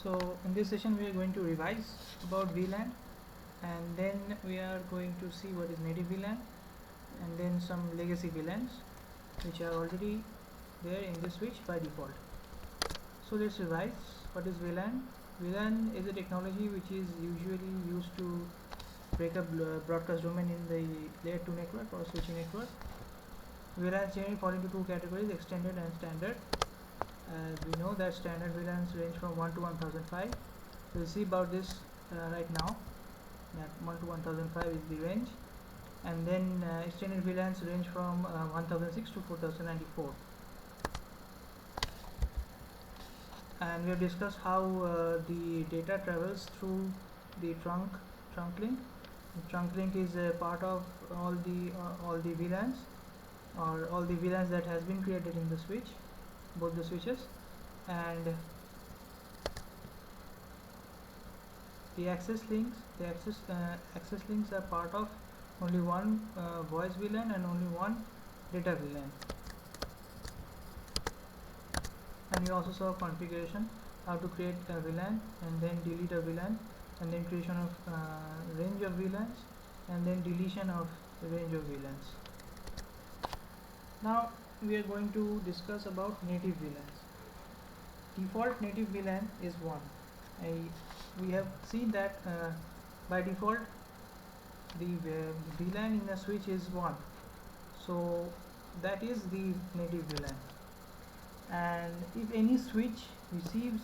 So in this session we are going to revise about VLAN, and then we are going to see what is native VLAN and then some legacy VLANs which are already there in this switch by default. So let's revise. What is VLAN? VLAN is a technology which is usually used to break up broadcast domain in the layer 2 network or switching network. VLANs generally fall into two categories: extended and standard. We know that standard VLANs range from 1 to 1005. We'll see about this right now, that 1 to 1005 is the range, and then extended VLANs range from 1006 to 4094. And we have discussed how the data travels through the trunk link. The trunk link is a part of all the VLANs, or all the VLANs that has been created in the switch, both the switches, and the access links. The access links are part of only one voice VLAN and only one data VLAN. And we also saw configuration, how to create a VLAN and then delete a VLAN, and then creation of range of VLANs, and then deletion of the range of VLANs. Now we are going to discuss about native VLANs. Default native VLAN is 1. We have seen that by default the VLAN in a switch is 1, so that is the native VLAN. And if any switch receives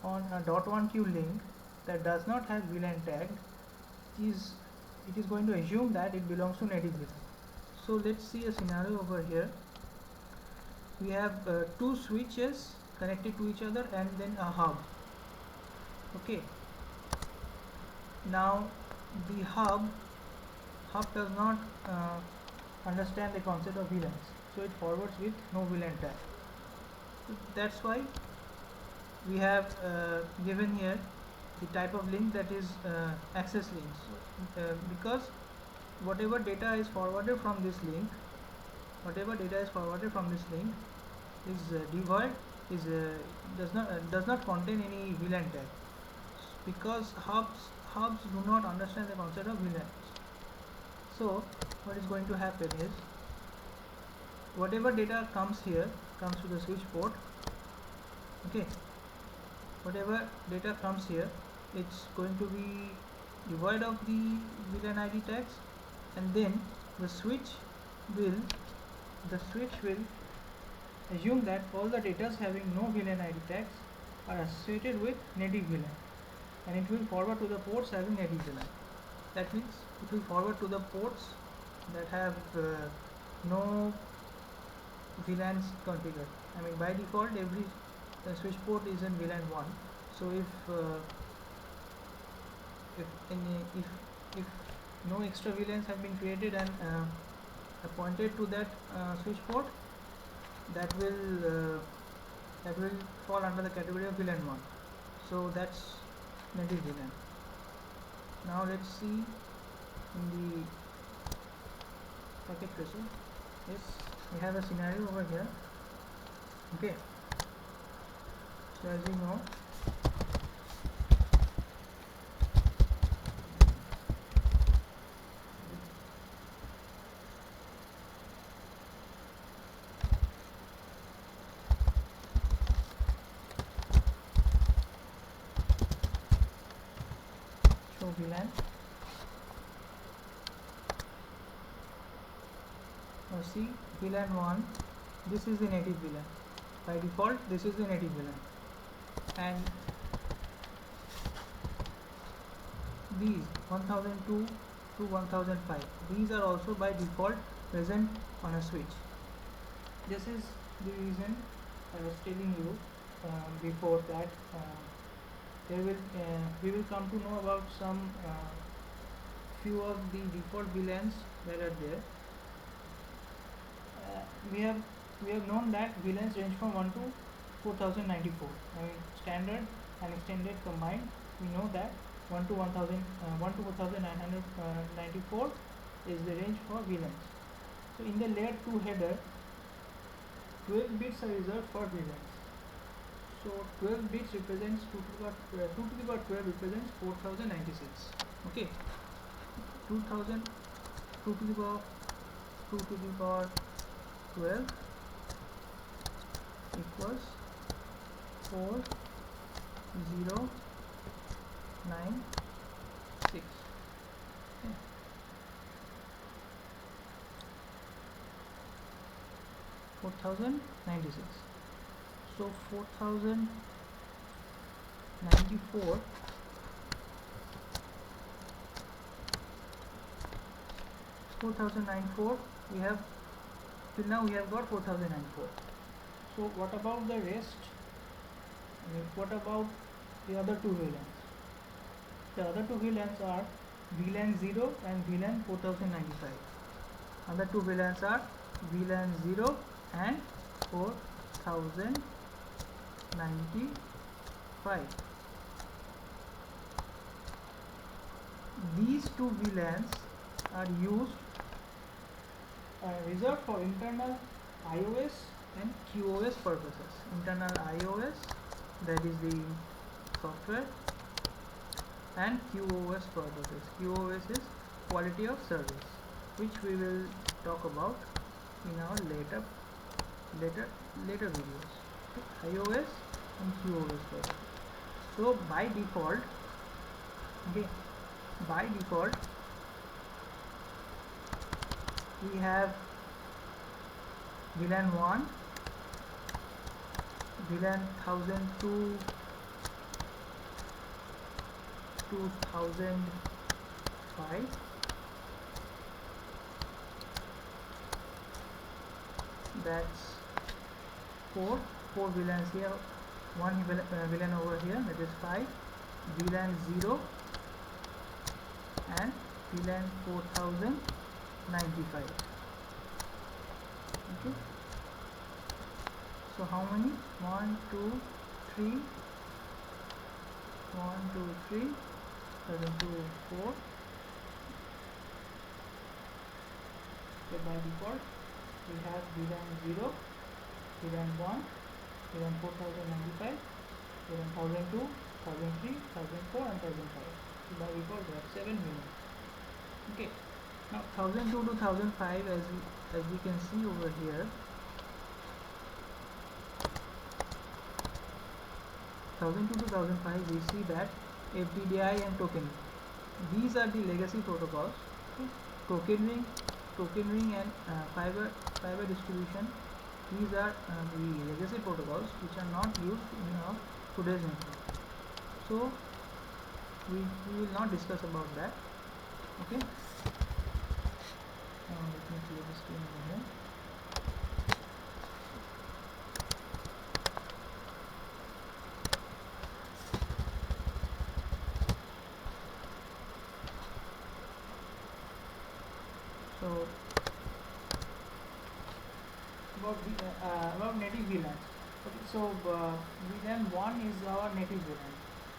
on a .1q link that does not have VLAN tag, it is going to assume that it belongs to native VLAN. So let's see a scenario over here. We have two switches connected to each other and then a hub. Okay, now the hub does not understand the concept of VLANs, so it forwards with no VLAN tag. That's why we have given here the type of link, that is access links, because whatever data is forwarded from this link is devoid, does not contain any VLAN tag, because hubs do not understand the concept of VLANs. So what is going to happen is, whatever data comes here comes to the switch port. Okay, whatever data comes here, it's going to be devoid of the VLAN ID tags, and then the switch will assume that all the data having no VLAN ID tags are associated with native VLAN, and it will forward to the ports having native VLAN. That means it will forward to the ports that have no VLANs configured. I mean, by default every switch port is in VLAN 1. So if no extra VLANs have been created and appointed to that switch port, that will fall under the category of VLAN 1. So that's native VLAN. Now let's see in the packet tracer. Yes, we have a scenario over here. Okay, so as we know, show VLAN. Now see, VLAN 1, this is the native VLAN. By default this is the native VLAN, and these 1002 to 1005, these are also by default present on a switch. This is the reason I was telling you before that we will come to know about some few of the default VLANs that are there. We have known that VLANs range from 1 to 4094. I mean, standard and extended combined. We know that 1 to 4994 is the range for VLANs. So in the layer 2 header, 12 bits are reserved for VLANs. So So 12 bits represents 2 to the power 12 represents 4096. Okay, 2000 2 to the power 12 equals 4096. Okay. 4096. So 4094 we have, till now we have got 4094. So what about the rest? What about the other two VLANs? The other two VLANs are VLAN 0 and VLAN 4095. Other two VLANs are VLAN 0 and 4095. These two VLANs are used reserved for internal iOS and QoS purposes. Internal iOS, that is the software, and QoS purposes. QoS is quality of service, which we will talk about in our later videos. iOS and QoS purposes. So by default, we have VLAN 1, VLAN 1002, 2005, that's four VLANs here, one VLAN over here, that is 5, VLAN 0 and VLAN 4095. Okay, so how many? 1 2 3 1 2 3 7 2 4. So by default we have VLAN 0, VLAN 1, VLAN 4095, VLAN 1002, 1003, 1004 and 1005. So by default we have 7 VLANs. Okay, now 1002 to 1005, as we can see over here, 1002 to 1005 we see that FDDI and tokening, these are the legacy protocols. Okay. Token ring and fiber distribution, these are the legacy protocols which are not used in our today's network. So we will not discuss about that. Okay, now let me clear the screen over here. So about native VLANs. Okay, so VLAN 1 is our native VLAN,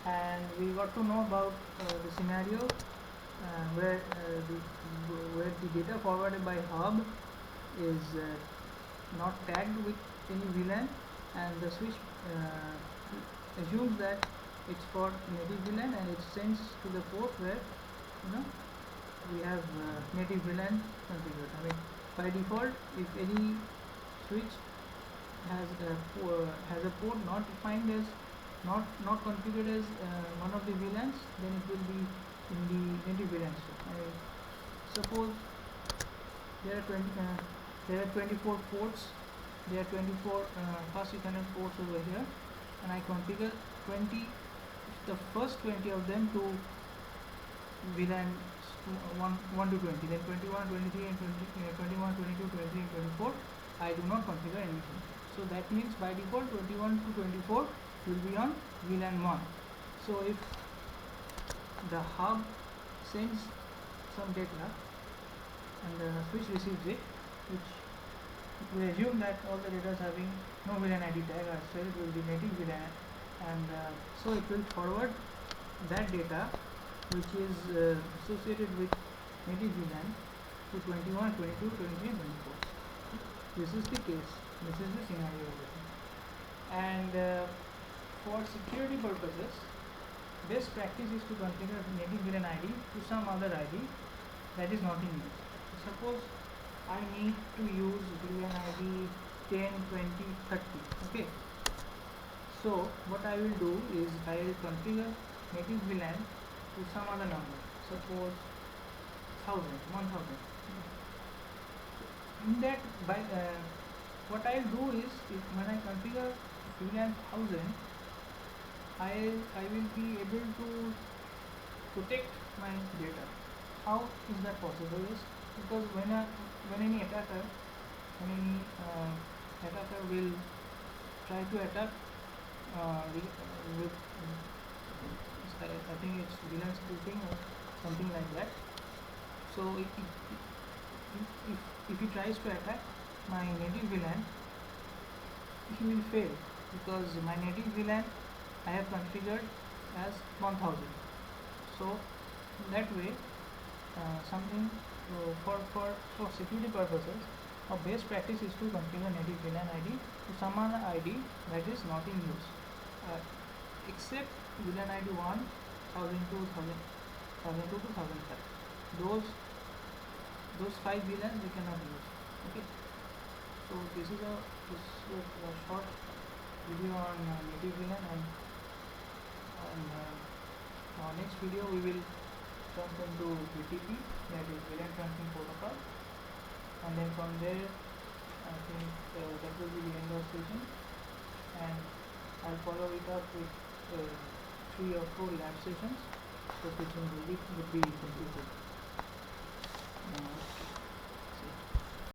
and we got to know about the scenario where the data forwarded by hub is not tagged with any VLAN, and the switch assumes that it's for native VLAN and it sends to the port where we have native VLAN configured. I mean, by default, if any switch has a port not defined as not configured as one of the VLANs, then it will be in the native VLAN switch. Suppose there are 24 ports. There are 24 fast Ethernet ports over here, and I configure the first 20 of them to VLAN 1 to 20, then 21, 23 and 21, 22, 23 and 24 I do not configure anything. So that means by default 21 to 24 will be on VLAN 1. So if the hub sends some data and the switch receives it, which we assume that all the data is having no VLAN ID tag, as well it will be native VLAN, and so it will forward that data which is associated with native VLAN to 21, 22, 23 and 24. This is the case, this is the scenario over here. And for security purposes, best practice is to configure native VLAN ID to some other ID that is not in use. Suppose I need to use VLAN ID 10, 20, 30. Okay. So what I will do is I will configure native VLAN to some other number. Suppose 1000, 1000. In that, what I will do is, when I configure VLAN 1000, I will be able to protect my data. How is that possible? Is because when any attacker will try to attack with I think it's VLAN spoofing or something like that. So if he tries to attack my native VLAN, he will fail, because my native VLAN I have configured as 1000. So that way, for security purposes, our best practice is to configure native VLAN ID to some other ID that is not in use, except VLAN ID 1, 1002, 1002 to 1005. Those 5 VLANs we cannot use. Okay. So this is a short video on native VLAN, and our next video we will jump into BTP, that is VLAN Trunking Protocol, and then from there I think that will be the end of session, and I'll follow it up with 3 or 4 lab sessions, so session would be completed.